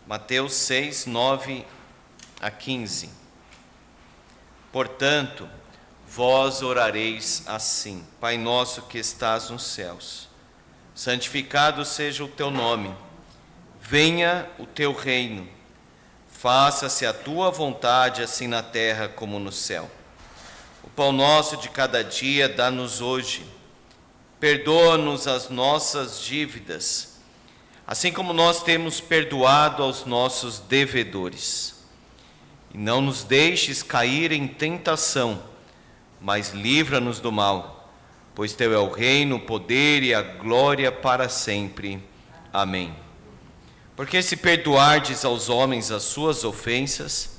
Mateus 6, 9 a 15. Portanto, vós orareis assim: Pai nosso que estás nos céus, santificado seja o teu nome. Venha o teu reino. Faça-se a tua vontade, assim na terra como no céu. O pão nosso de cada dia dá-nos hoje. Perdoa-nos as nossas dívidas, assim como nós temos perdoado aos nossos devedores. E não nos deixes cair em tentação, mas livra-nos do mal, pois teu é o reino, o poder e a glória para sempre. Amém. Porque se perdoardes aos homens as suas ofensas,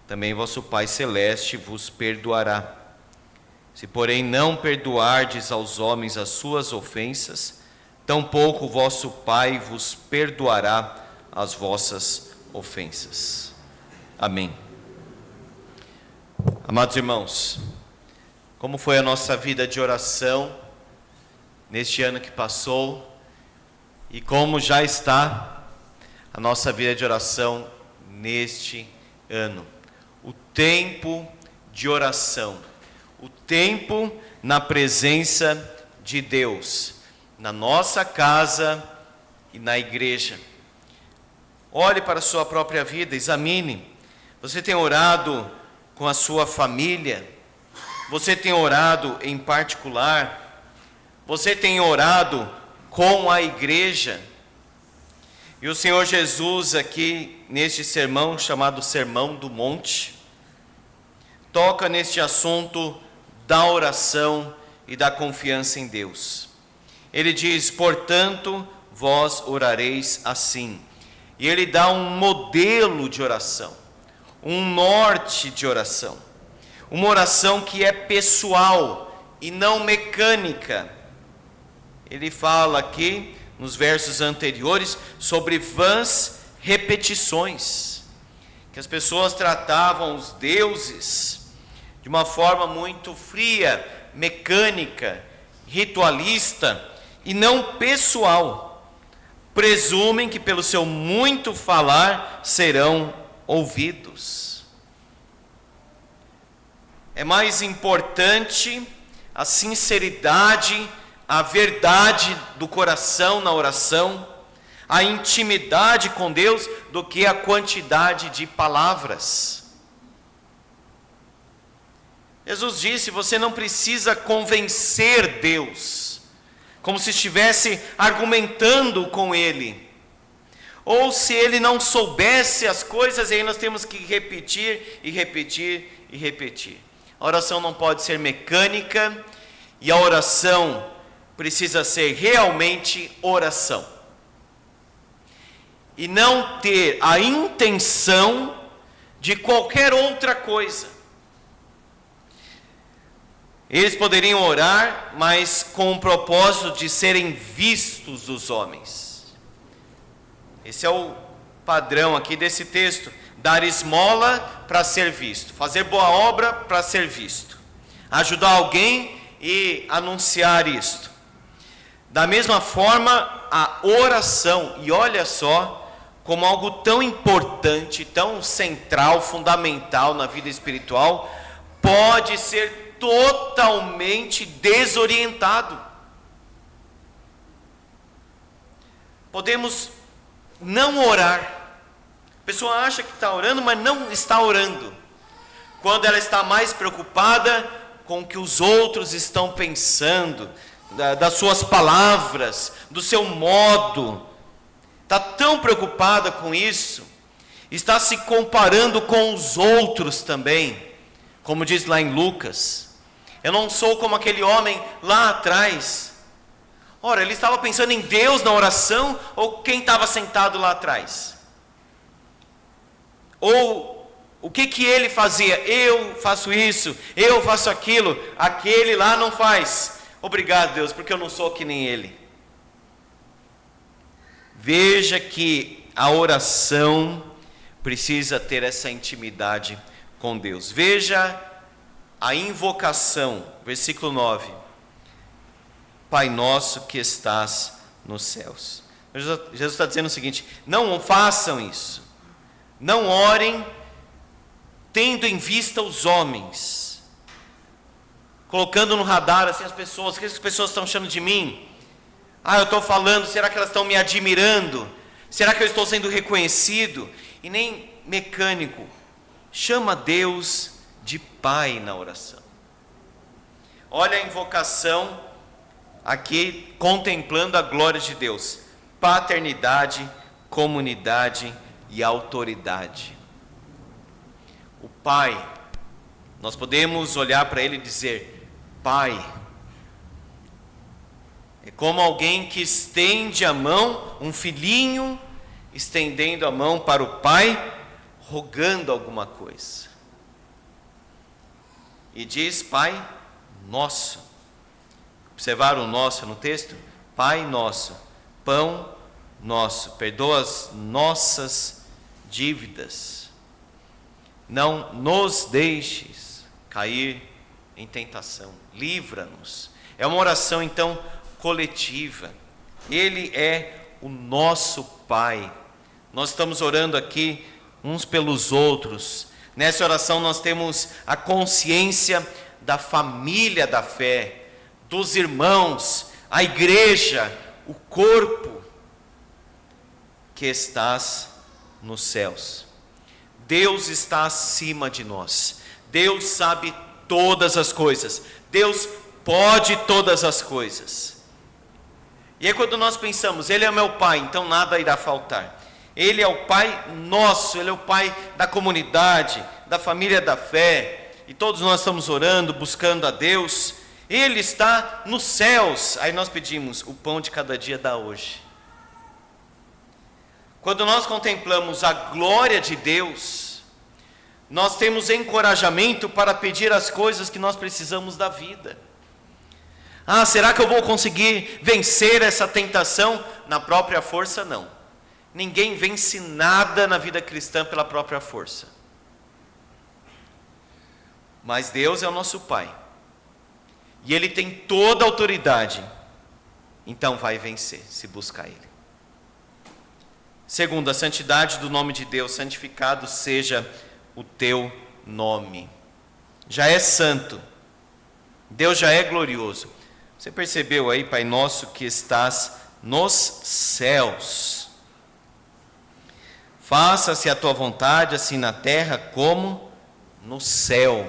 também vosso Pai Celeste vos perdoará. Se, porém, não perdoardes aos homens as suas ofensas, tampouco vosso Pai vos perdoará as vossas ofensas. Amém. Amados irmãos, como foi a nossa vida de oração neste ano que passou e como já está a nossa vida de oração neste ano? O tempo de oração, o tempo na presença de Deus, na nossa casa e na igreja. Olhe para a sua própria vida, examine. Você tem orado com a sua família? Você tem orado em particular? Você tem orado com a igreja? E o Senhor Jesus aqui, neste sermão chamado Sermão do Monte, toca neste assunto da oração e da confiança em Deus. Ele diz: portanto, vós orareis assim. E ele dá um modelo de oração, um norte de oração. Uma oração que é pessoal e não mecânica. Ele fala aqui, nos versos anteriores, sobre vãs repetições, que as pessoas tratavam os deuses de uma forma muito fria, mecânica, ritualista e não pessoal. Presumem que pelo seu muito falar serão ouvidos. É mais importante a sinceridade, a verdade do coração na oração, a intimidade com Deus, do que a quantidade de palavras. Jesus disse: você não precisa convencer Deus, como se estivesse argumentando com Ele. Ou se Ele não soubesse as coisas, aí nós temos que repetir e repetir e repetir. A oração não pode ser mecânica, e a oração precisa ser realmente oração. E não ter a intenção de qualquer outra coisa. Eles poderiam orar, mas com o propósito de serem vistos dos homens. Esse é o padrão aqui desse texto: dar esmola para ser visto, fazer boa obra para ser visto, ajudar alguém e anunciar isto. Da mesma forma, a oração, e olha só como algo tão importante, tão central, fundamental na vida espiritual, pode ser totalmente desorientado. Podemos não orar. A pessoa acha que está orando, mas não está orando. Quando ela está mais preocupada com o que os outros estão pensando, das suas palavras, do seu modo, está tão preocupada com isso, está se comparando com os outros também, como diz lá em Lucas: eu não sou como aquele homem lá atrás. Ora, ele estava pensando em Deus na oração, ou quem estava sentado lá atrás? Ou o que ele fazia? Eu faço isso, eu faço aquilo, aquele lá não faz. Obrigado, Deus, porque eu não sou que nem ele. Veja que a oração precisa ter essa intimidade com Deus. Veja a invocação, versículo 9: Pai nosso que estás nos céus. Jesus está dizendo o seguinte: não façam isso, Não orem tendo em vista os homens, colocando no radar assim as pessoas. O que as pessoas estão achando de mim? Eu estou falando, será que elas estão me admirando? Será que eu estou sendo reconhecido? E nem mecânico. Chama Deus de Pai na oração. Olha a invocação aqui, contemplando a glória de Deus: paternidade, comunidade e autoridade. O Pai, nós podemos olhar para Ele e dizer: Pai. É como alguém que estende a mão, um filhinho estendendo a mão para o pai, rogando alguma coisa. E diz: Pai nosso. Observaram o nosso no texto? Pai nosso, pão nosso, perdoa as nossas dívidas. Não nos deixes cair em tentação. Livra-nos. É uma oração então coletiva. Ele é o nosso Pai. Nós estamos orando aqui uns pelos outros. Nessa oração nós temos a consciência da família da fé, dos irmãos, a igreja, o corpo que estás nos céus. Deus está acima de nós. Deus sabe todas as coisas. Deus pode todas as coisas. E aí quando nós pensamos, Ele é meu Pai, então nada irá faltar. Ele é o Pai nosso, Ele é o Pai da comunidade, da família da fé. E todos nós estamos orando, buscando a Deus. Ele está nos céus. Aí nós pedimos: o pão de cada dia dá hoje. Quando nós contemplamos a glória de Deus, nós temos encorajamento para pedir as coisas que nós precisamos da vida. Será que eu vou conseguir vencer essa tentação? Na própria força, não. Ninguém vence nada na vida cristã pela própria força. Mas Deus é o nosso Pai. E Ele tem toda a autoridade. Então vai vencer, se buscar Ele. Segundo, a santidade do nome de Deus. Santificado seja o teu nome. Já é santo. Deus já é glorioso. Você percebeu aí, Pai nosso que estás nos céus. Faça-se a tua vontade, assim na terra como no céu.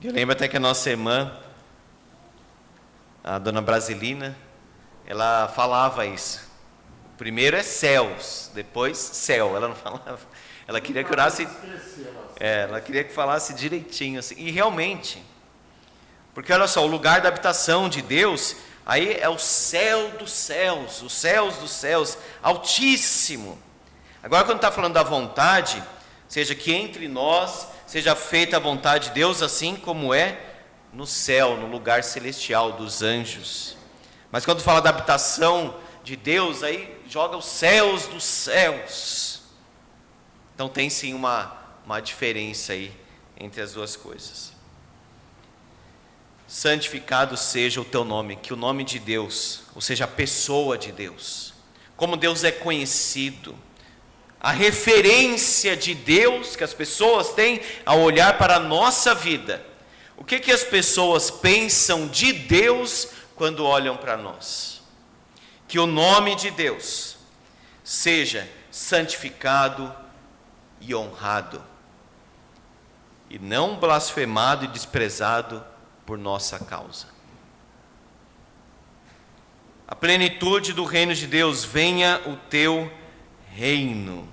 Eu lembro até que a nossa irmã, a dona Brasilina, ela falava isso. Primeiro é céus, depois céu. Ela não falava. Ela queria que orasse. Ela queria que falasse direitinho assim. E realmente, porque olha só, o lugar da habitação de Deus, aí é o céu dos céus, os céus dos céus, altíssimo. Agora quando está falando da vontade, seja que entre nós seja feita a vontade de Deus, assim como é no céu, no lugar celestial dos anjos. Mas quando fala da habitação de Deus, aí joga os céus dos céus. Então tem sim uma diferença aí entre as duas coisas. Santificado seja o teu nome, que o nome de Deus, ou seja, a pessoa de Deus, como Deus é conhecido, a referência de Deus que as pessoas têm ao olhar para a nossa vida. O que as pessoas pensam de Deus quando olham para nós? Que o nome de Deus seja santificado e honrado, e não blasfemado e desprezado por nossa causa. A plenitude do reino de Deus, venha o teu reino.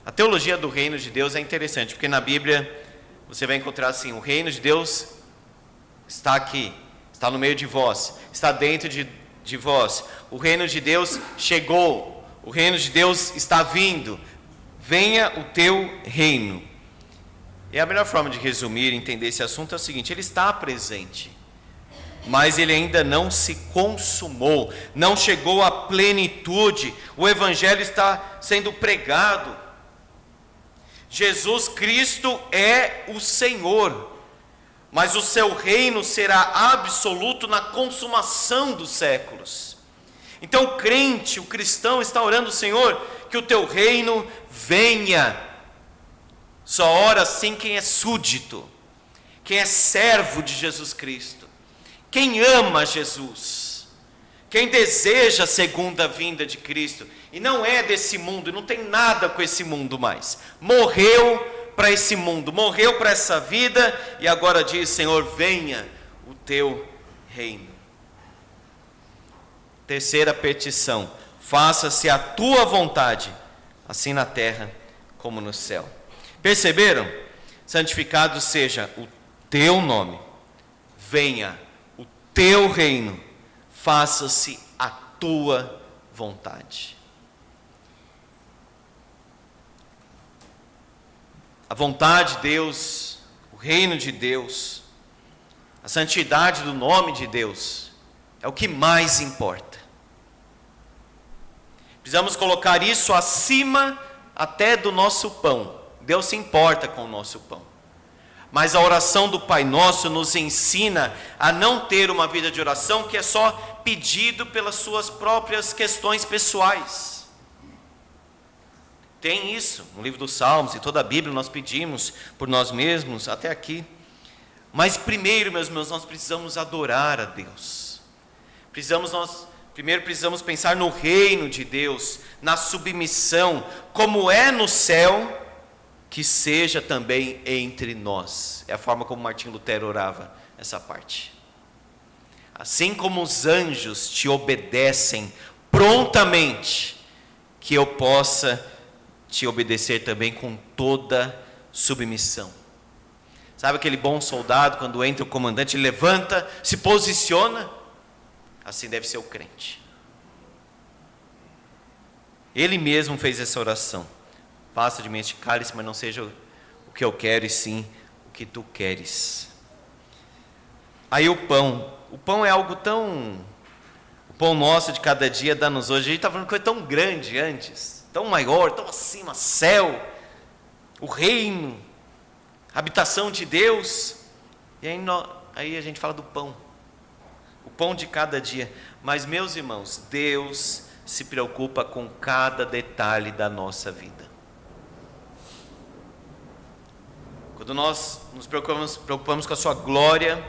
A teologia do reino de Deus é interessante, porque na Bíblia você vai encontrar assim: o reino de Deus está aqui, está no meio de vós, está dentro de vós. O reino de Deus chegou, o reino de Deus está vindo. Venha o teu reino. E a melhor forma de resumir e entender esse assunto é o seguinte: ele está presente, mas ele ainda não se consumou, não chegou à plenitude. O evangelho está sendo pregado. Jesus Cristo é o Senhor, mas o seu reino será absoluto na consumação dos séculos. Então o crente, o cristão está orando: Senhor, que o teu reino venha. Só ora assim quem é súdito, quem é servo de Jesus Cristo, quem ama Jesus, quem deseja a segunda vinda de Cristo, e não é desse mundo, não tem nada com esse mundo mais, morreu para esse mundo, morreu para essa vida, e agora diz: Senhor, venha o teu reino. Terceira petição: faça-se a tua vontade, assim na terra como no céu. Perceberam? Santificado seja o teu nome, venha o teu reino, faça-se a tua vontade. A vontade de Deus, o reino de Deus, a santidade do nome de Deus é o que mais importa. Precisamos colocar isso acima até do nosso pão. Deus se importa com o nosso pão. Mas a oração do Pai Nosso nos ensina a não ter uma vida de oração que é só pedido pelas suas próprias questões pessoais. Tem isso no livro dos Salmos, e toda a Bíblia nós pedimos por nós mesmos, até aqui. Mas primeiro, meus irmãos, nós precisamos adorar a Deus. Primeiro precisamos pensar no reino de Deus, na submissão, como é no céu, que seja também entre nós. É a forma como Martinho Lutero orava essa parte. Assim como os anjos te obedecem prontamente, que eu possa te obedecer também com toda submissão. Sabe aquele bom soldado, quando entra o comandante, ele levanta, se posiciona? Assim deve ser o crente. Ele mesmo fez essa oração: passa de mim este cálice, mas não seja o que eu quero, e sim o que tu queres. Aí o pão é algo tão... O pão nosso de cada dia dá-nos hoje. A gente estava falando de coisa tão grande antes, tão maior, tão acima, céu, o reino, a habitação de Deus. E aí a gente fala do pão, o pão de cada dia. Mas, meus irmãos, Deus se preocupa com cada detalhe da nossa vida. Quando nós nos preocupamos com a sua glória,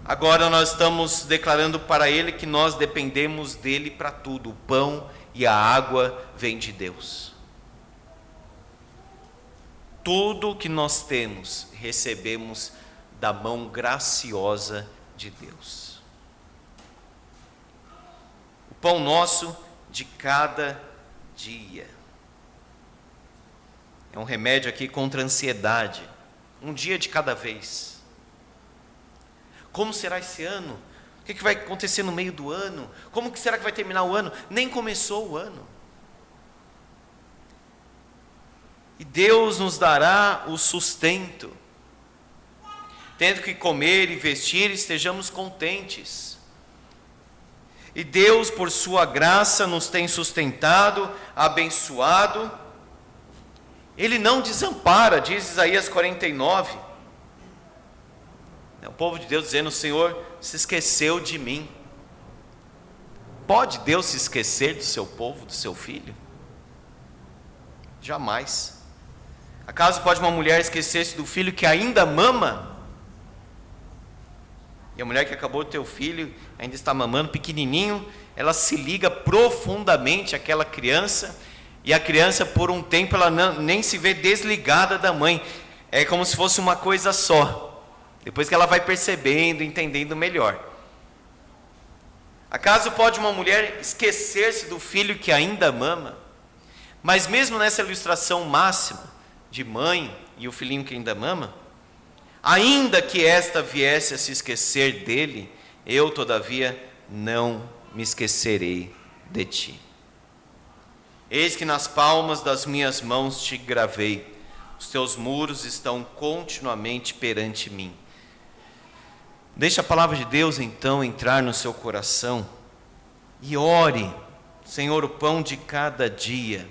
agora nós estamos declarando para Ele que nós dependemos dEle para tudo. O pão e a água vêm de Deus. Tudo que nós temos, recebemos da mão graciosa de Deus. O pão nosso de cada dia. É um remédio aqui contra a ansiedade. Um dia de cada vez. Como será esse ano? O que vai acontecer no meio do ano? Como que será que vai terminar o ano? Nem começou o ano. E Deus nos dará o sustento. Tendo que comer e vestir, estejamos contentes. E Deus, por sua graça, nos tem sustentado, abençoado. Ele não desampara, diz Isaías 49. É o povo de Deus dizendo: o Senhor se esqueceu de mim. Pode Deus se esquecer do seu povo, do seu filho? Jamais. Acaso pode uma mulher esquecer-se do filho que ainda mama? E a mulher que acabou de ter o filho, ainda está mamando, pequenininho, ela se liga profundamente àquela criança, e a criança, por um tempo, ela nem se vê desligada da mãe. É como se fosse uma coisa só. Depois que ela vai percebendo, entendendo melhor. Acaso pode uma mulher esquecer-se do filho que ainda mama? Mas mesmo nessa ilustração máxima de mãe e o filhinho que ainda mama, ainda que esta viesse a se esquecer dele, eu, todavia, não me esquecerei de ti. Eis que nas palmas das minhas mãos te gravei, os teus muros estão continuamente perante mim. Deixe a palavra de Deus então entrar no seu coração e ore: Senhor, o pão de cada dia,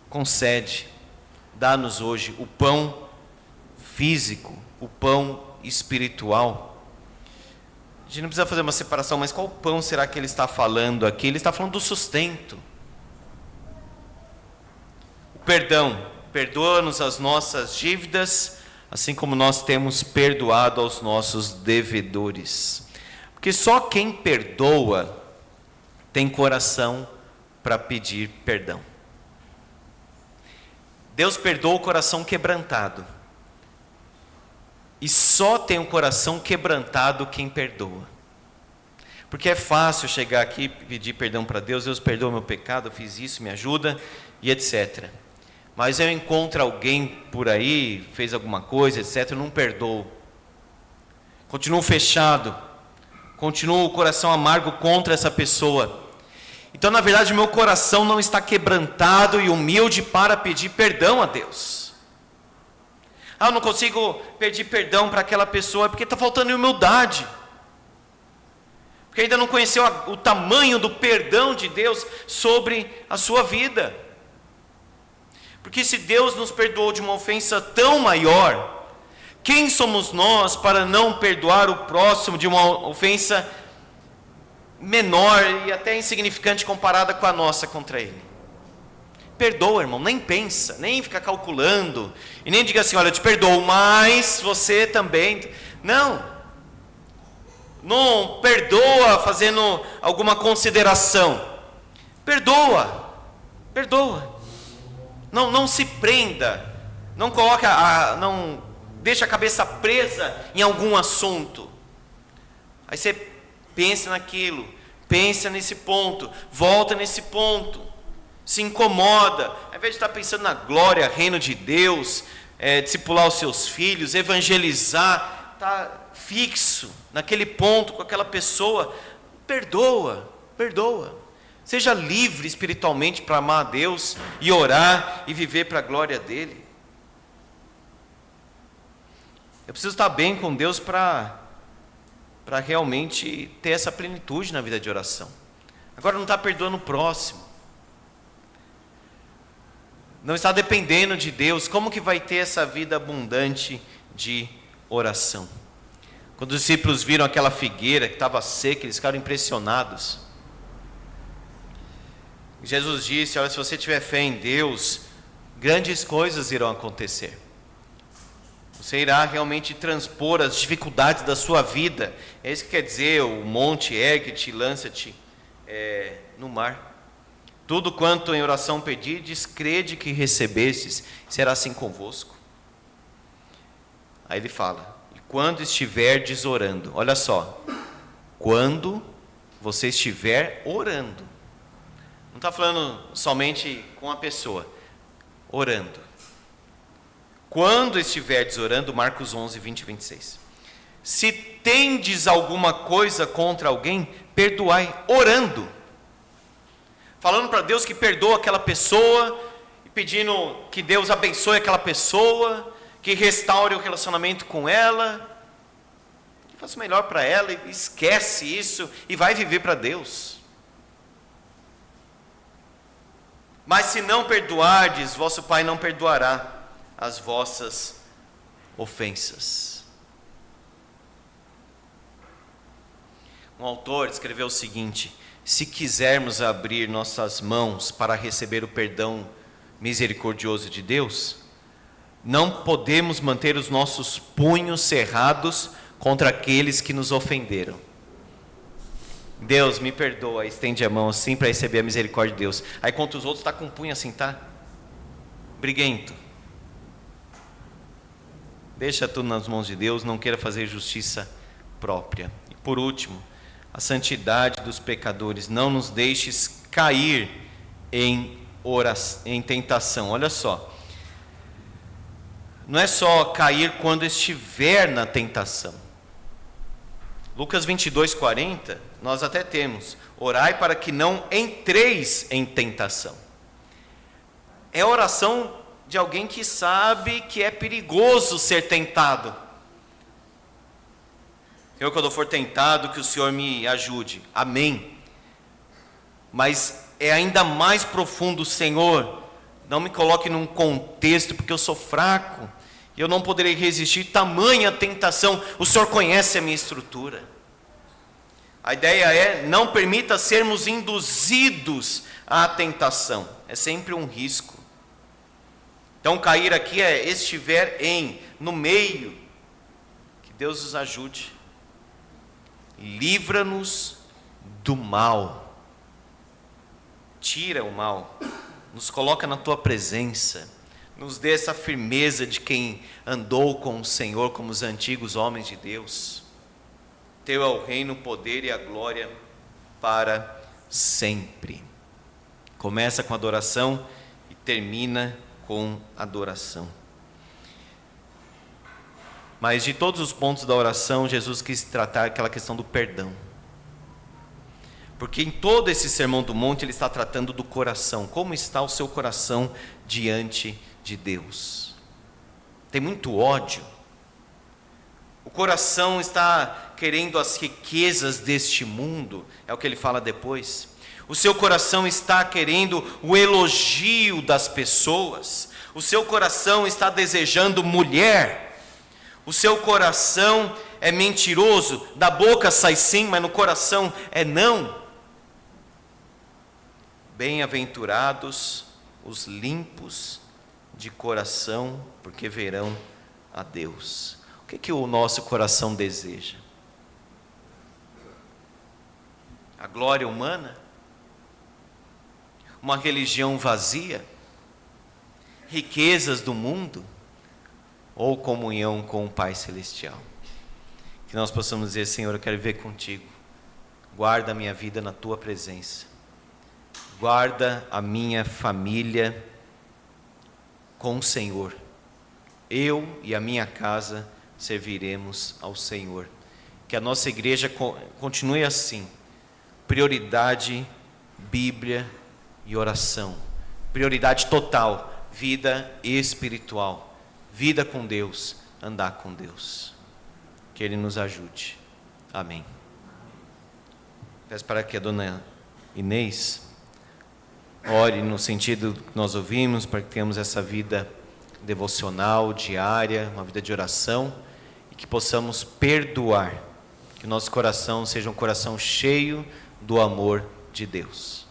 concede, dá-nos hoje o pão físico, o pão espiritual. A gente não precisa fazer uma separação, mas qual pão será que ele está falando aqui? Ele está falando do sustento. O perdão. Perdoa-nos as nossas dívidas, assim como nós temos perdoado aos nossos devedores. Porque só quem perdoa tem coração para pedir perdão. Deus perdoa o coração quebrantado. E só tem o coração quebrantado quem perdoa. Porque é fácil chegar aqui e pedir perdão para Deus. Deus perdoa meu pecado, eu fiz isso, me ajuda e etc. Mas eu encontro alguém por aí, fez alguma coisa, etc. Eu não perdoo. Continuo fechado. Continuo o coração amargo contra essa pessoa. Então, na verdade, meu coração não está quebrantado e humilde para pedir perdão a Deus. Eu não consigo pedir perdão para aquela pessoa porque está faltando humildade. Porque ainda não conheceu o tamanho do perdão de Deus sobre a sua vida. Porque se Deus nos perdoou de uma ofensa tão maior, quem somos nós para não perdoar o próximo de uma ofensa menor e até insignificante comparada com a nossa contra ele? Perdoa, irmão, nem pensa, nem fica calculando, e nem diga assim, olha, eu te perdoo, mas você também. Não perdoa fazendo alguma consideração. Perdoa. Não se prenda, não deixa a cabeça presa em algum assunto. Aí você pensa naquilo, pensa nesse ponto, volta nesse ponto, se incomoda, ao invés de estar pensando na glória, reino de Deus, discipular os seus filhos, evangelizar, está fixo naquele ponto com aquela pessoa. Perdoa. Seja livre espiritualmente para amar a Deus e orar e viver para a glória dele. Eu preciso estar bem com Deus para realmente ter essa plenitude na vida de oração. Agora não está perdoando o próximo. Não está dependendo de Deus. Como que vai ter essa vida abundante de oração? Quando os discípulos viram aquela figueira que estava seca, eles ficaram impressionados. Jesus disse, olha, se você tiver fé em Deus, grandes coisas irão acontecer. Você irá realmente transpor as dificuldades da sua vida. É isso que quer dizer, o monte ergue-te, lança-te no mar. Tudo quanto em oração pedides, crede que recebestes, será assim convosco. Aí ele fala, e quando estiverdes orando, olha só, quando você estiver orando, não está falando somente com a pessoa, orando. Quando estiverdes orando, Marcos 11, 20 e 26. Se tendes alguma coisa contra alguém, perdoai, orando. Falando para Deus que perdoa aquela pessoa, e pedindo que Deus abençoe aquela pessoa, que restaure o relacionamento com ela, que faça o melhor para ela, e esquece isso, e vai viver para Deus. Mas se não perdoardes, vosso Pai não perdoará as vossas ofensas. Um autor escreveu o seguinte: se quisermos abrir nossas mãos para receber o perdão misericordioso de Deus, não podemos manter os nossos punhos cerrados contra aqueles que nos ofenderam. Deus, me perdoa, estende a mão assim para receber a misericórdia de Deus. Aí contra os outros está com o punho assim, tá? Briguento. Deixa tudo nas mãos de Deus, não queira fazer justiça própria. E por último, a santidade dos pecadores. Não nos deixes cair em tentação. Olha só. Não é só cair quando estiver na tentação. Lucas 22, 40, nós até temos. Orai para que não entreis em tentação. É a oração de alguém que sabe que é perigoso ser tentado. Eu, quando eu for tentado, que o Senhor me ajude. Amém. Mas é ainda mais profundo, Senhor, não me coloque num contexto, porque eu sou fraco, e eu não poderei resistir tamanha tentação. O Senhor conhece a minha estrutura. A ideia é: não permita sermos induzidos à tentação. É sempre um risco. Então, cair aqui é estiver no meio. Que Deus nos ajude. Livra-nos do mal. Tira o mal. Nos coloca na tua presença. Nos dê essa firmeza de quem andou com o Senhor como os antigos homens de Deus. Teu é o reino, o poder e a glória para sempre. Começa com adoração e termina com adoração. Mas de todos os pontos da oração, Jesus quis tratar aquela questão do perdão. Porque em todo esse sermão do monte ele está tratando do coração. Como está o seu coração diante de Deus? Tem muito ódio. O coração está querendo as riquezas deste mundo, é o que ele fala depois. O seu coração está querendo o elogio das pessoas. O seu coração está desejando mulher. O seu coração é mentiroso. Da boca sai sim, mas no coração é não. Bem-aventurados os limpos de coração, porque verão a Deus. O que o nosso coração deseja? A glória humana? Uma religião vazia? Riquezas do mundo? Ou comunhão com o Pai Celestial? Que nós possamos dizer: Senhor, eu quero viver contigo. Guarda a minha vida na tua presença. Guarda a minha família com o Senhor. Eu e a minha casa serviremos ao Senhor. Que a nossa igreja continue assim. Prioridade, Bíblia e oração. Prioridade total, vida espiritual. Vida com Deus, andar com Deus. Que Ele nos ajude. Amém. Peço para que a dona Inês ore no sentido que nós ouvimos, para que tenhamos essa vida devocional, diária, uma vida de oração, e que possamos perdoar, que o nosso coração seja um coração cheio do amor de Deus.